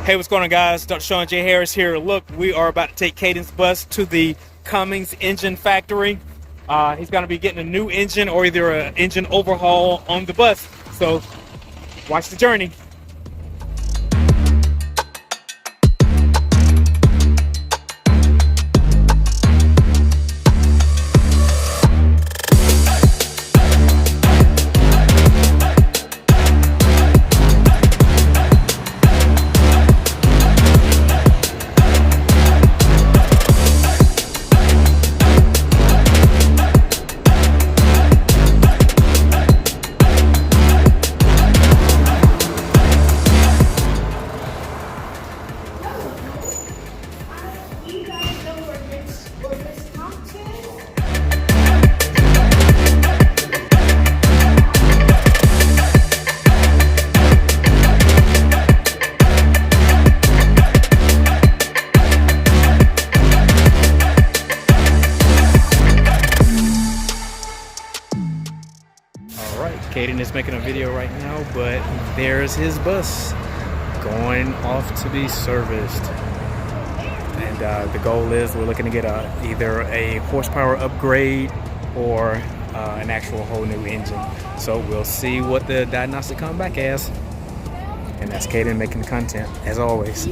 Hey, what's going on, guys? Dr. Sean J. Harris here. Look, we are about to take Caden's bus to the Cummings engine factory. He's going to be getting a new engine or either an engine overhaul on the bus. So watch the journey. Alright, Caden is making a video right now, but there's his bus going off to be serviced. And the goal is we're looking to get either a horsepower upgrade or an actual whole new engine. So we'll see what the diagnostic comes back as. And that's Caden making the content, as always.